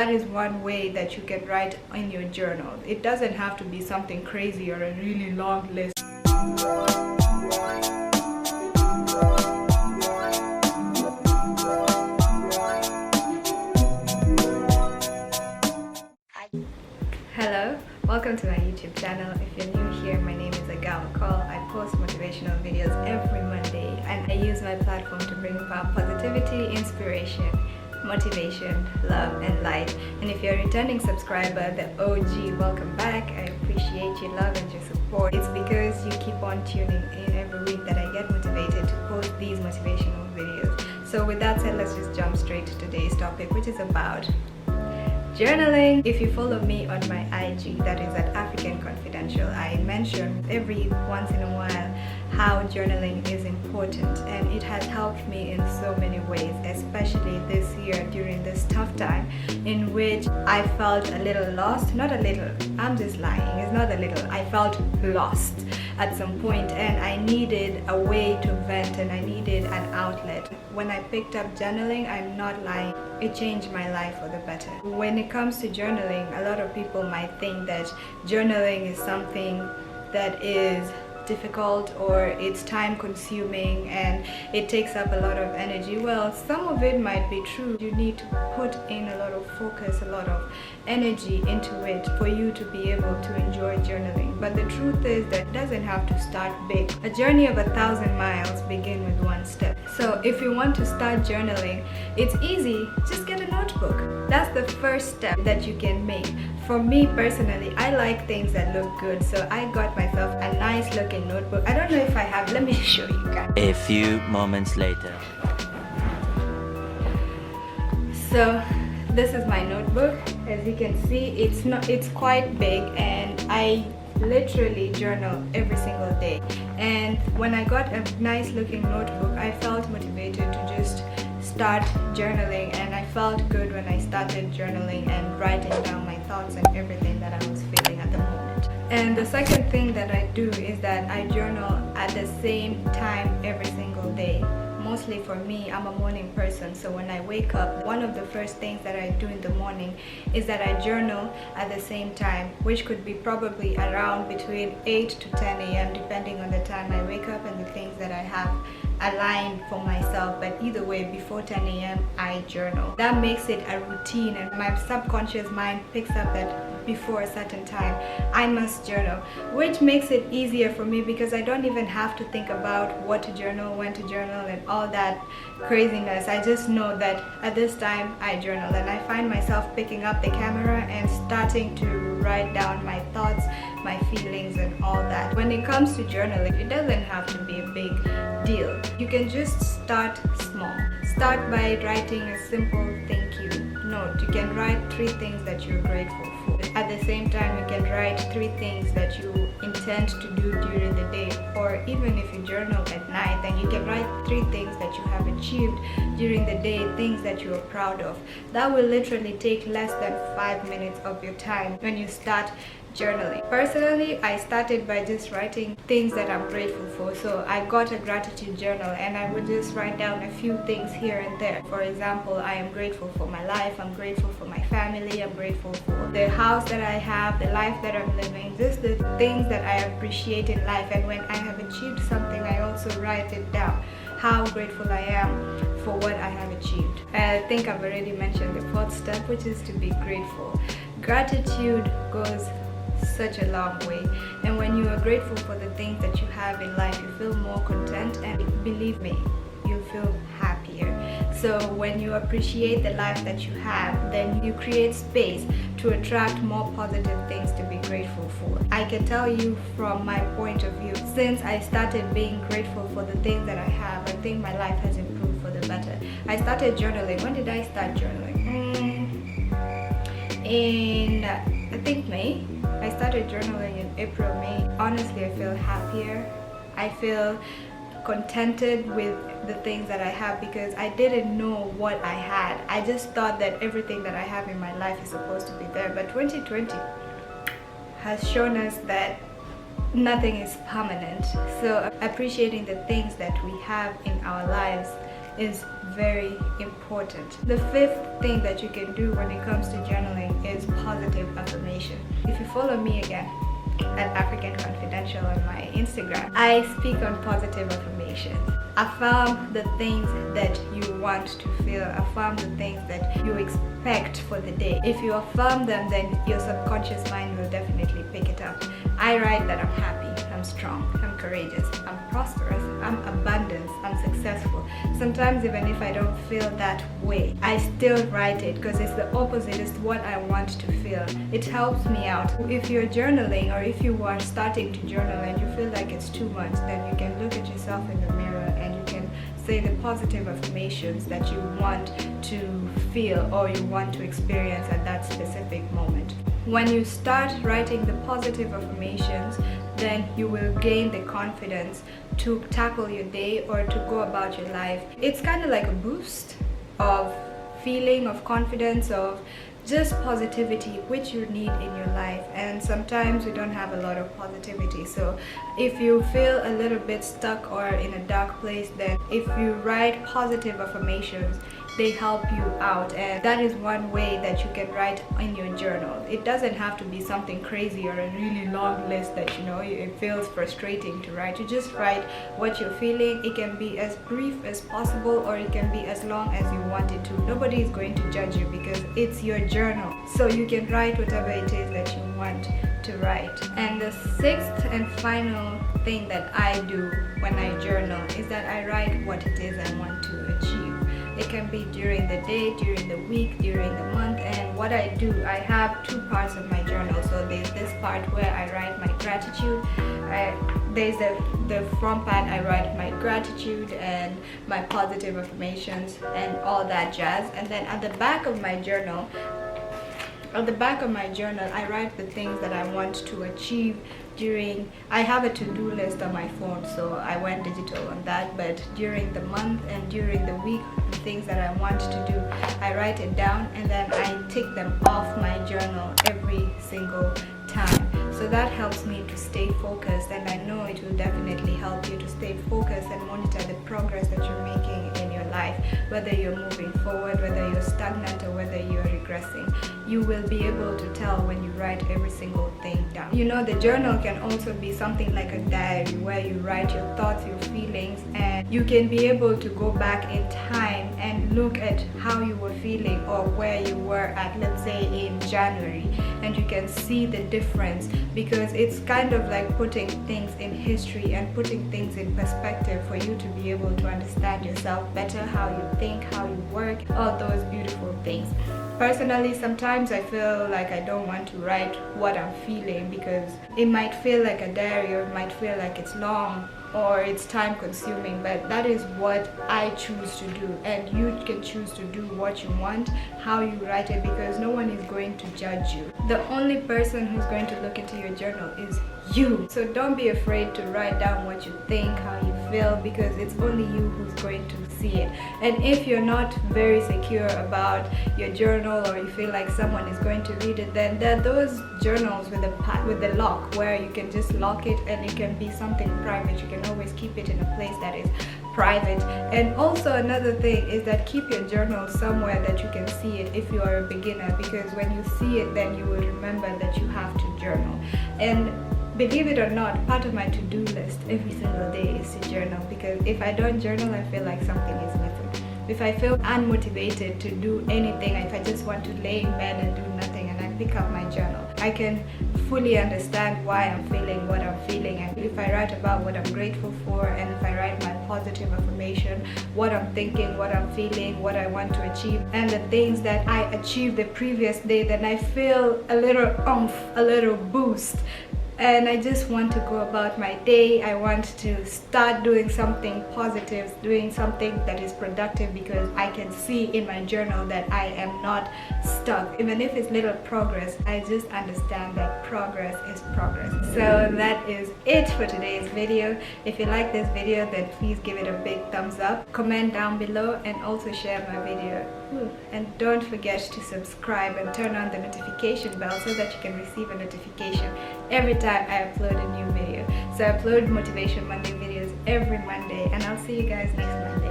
That is one way that you can write in your journal. It doesn't have to be something crazy or a really long list. Hello, welcome to my YouTube channel. If you're new here, my name is Agawa Call. I post motivational videos every Monday and I use my platform to bring about positivity, inspiration, motivation, love and light. And if you're a returning subscriber, the OG, welcome back. I appreciate your love and your support. It's because you keep on tuning in every week that I get motivated to post these motivational videos. So with that said, let's just jump straight to today's topic, which is about journaling. If you follow me on my IG, that is at African Confidential, I mention every once in a while how journaling is important, and it has helped me in so many ways, especially this year during this tough time in which I felt a little lost. Not a little, I'm just lying, it's not a little. I felt lost at some point and I needed a way to vent and I needed an outlet. When I picked up journaling, I'm not lying, it changed my life for the better. When it comes to journaling, a lot of people might think that journaling is something that is difficult or it's time consuming and it takes up a lot of energy. Well, some of it might be true. You need to put in a lot of focus, a lot of energy into it for you to be able to enjoy journaling. But the truth is that it doesn't have to start big. A journey of 1,000 miles begin with one step. So if you want to start journaling, it's easy. Just get a notebook. That's the first step that you can make. For me personally, I like things that look good, so I got myself a nice looking notebook. I don't know if I have, let me show you guys. A few moments later. So this is my notebook. As you can see, it's quite big and I literally journal every single day. And when I got a nice looking notebook, I felt motivated to just start journaling, and I felt good when I started journaling and writing down my thoughts and everything that I was feeling at the moment. And the second thing that I do is that I journal at the same time every single day. Mostly for me, I'm a morning person, so when I wake up, one of the first things that I do in the morning is that I journal at the same time, which could be probably around between 8 to 10 a.m. depending on the time I wake up and the things that I have aligned for myself. But either way, before 10 a.m. I journal. That makes it a routine and my subconscious mind picks up that before a certain time I must journal, which makes it easier for me because I don't even have to think about what to journal, when to journal and all that craziness. I just know that at this time I journal, and I find myself picking up the camera and starting to write down my thoughts, my feelings and all that. When it comes to journaling, it doesn't have to be a big deal. You can just start small. Start by writing a simple thank you note. You can write 3 things that you're grateful for. At the same time, you can write 3 things that you intend to do during the day, or even if you journal at night, then you can write 3 things that you have achieved during the day, things that you are proud of. That will literally take less than 5 minutes of your time when you start journaling. Personally, I started by just writing things that I'm grateful for. So I got a gratitude journal and I would just write down a few things here and there. For example, I am grateful for my life, I'm grateful for my family, I'm grateful for the house that I have, the life that I'm living, just the things that I appreciate in life. And when I have achieved something, I also write it down, how grateful I am for what I have achieved. I think I've already mentioned the 4th step, which is to be grateful. Gratitude goes such a long way, and when you are grateful for the things that you have in life, you feel more content, and believe me, you feel happier. So when you appreciate the life that you have, then you create space to attract more positive things to be grateful for. I can tell you from my point of view, since I started being grateful for the things that I have, I think my life has improved for the better. I started journaling. When did I start journaling? In I think May. I started journaling in April, May. Honestly, I feel happier. I feel contented with the things that I have because I didn't know what I had. I just thought that everything that I have in my life is supposed to be there. But 2020 has shown us that nothing is permanent. So appreciating the things that we have in our lives is very important. The fifth thing that you can do when it comes to journaling is positive affirmation. If you follow me again at African Confidential on my Instagram, I speak on positive affirmations. Affirm the things that you want to feel. Affirm the things that you expect for the day. If you affirm them, then your subconscious mind will definitely pick it up. I write that I'm happy, I'm strong, I'm courageous, I'm prosperous, I'm abundant, I'm successful. Sometimes even if I don't feel that way, I still write it because it's the opposite. It's what I want to feel. It helps me out. If you're journaling, or if you are starting to journal and you feel like it's too much, then you can look at yourself in the mirror and you can say the positive affirmations that you want to feel or you want to experience at that specific moment. When you start writing the positive affirmations, then you will gain the confidence to tackle your day or to go about your life. It's kind of like a boost of feeling, of confidence, of just positivity which you need in your life. And sometimes we don't have a lot of positivity, so if you feel a little bit stuck or in a dark place, then if you write positive affirmations, they help you out. And that is one way that you can write in your journal. It doesn't have to be something crazy or a really long list that it feels frustrating to write. You just write what you're feeling. It can be as brief as possible or it can be as long as you want it to. Nobody is going to judge you because it's your journal, so you can write whatever it is that you want to write. And the sixth and final thing that I do when I journal is that I write what it is I want to achieve. It can be during the day, during the week, during the month. And what I do, I have two parts of my journal. So there's this part where I write my gratitude. There's the front part, I write my gratitude and my positive affirmations and all that jazz. And then at the back of my journal, I write the things that I want to achieve I have a to-do list on my phone, so I went digital on that, but during the month and during the week, the things that I want to do, I write it down and then I tick them off my journal every single time. So that helps me to stay focused, and I know it will definitely help you to stay focused and monitor the progress that you're making in your life, whether you're moving forward, whether you're stagnant, or whether you're regressing. You will be able to tell when you write every single thing down. The journal can also be something like a diary where you write your thoughts, your feelings, and you can be able to go back in time and look at how you were feeling or where you were at, let's say in January, and you can see the difference, because it's kind of like putting things in history and putting things in perspective for you to be able to understand yourself better, how you think, how you work, all those beautiful things. Personally, sometimes I feel like I don't want to write what I'm feeling because it might feel like a diary, or it might feel like it's long or it's time consuming, but that is what I choose to do, and you can choose to do what you want, how you write it, because no one is going to judge you. The only person who's going to look into your journal is you. So don't be afraid to write down what you think, how you feel, because it's only you who's going to see it. And if you're not very secure about your journal, or you feel like someone is going to read it, then there are those journals with the lock where you can just lock it and it can be something private. You can always keep it in a place that is private. And also another thing is that keep your journal somewhere that you can see it if you are a beginner, because when you see it, then you will remember that you have to journal. And believe it or not, part of my to-do list every single day is to journal, because if I don't journal, I feel like something is missing. If I feel unmotivated to do anything, if I just want to lay in bed and do nothing, and I pick up my journal, I can fully understand why I'm feeling what I'm feeling. And if I write about what I'm grateful for, and if I write my positive affirmation, what I'm thinking, what I'm feeling, what I want to achieve, and the things that I achieved the previous day, then I feel a little oomph, a little boost. And I just want to go about my day. I want to start doing something positive, doing something that is productive, because I can see in my journal that I am not stuck. Even if it's little progress, I just understand that progress is progress. So that is it for today's video. If you like this video, then please give it a big thumbs up, comment down below, and also share my video. And don't forget to subscribe and turn on the notification bell so that you can receive a notification every time I upload a new video. So I upload Motivation Monday videos every Monday, and I'll see you guys next Monday.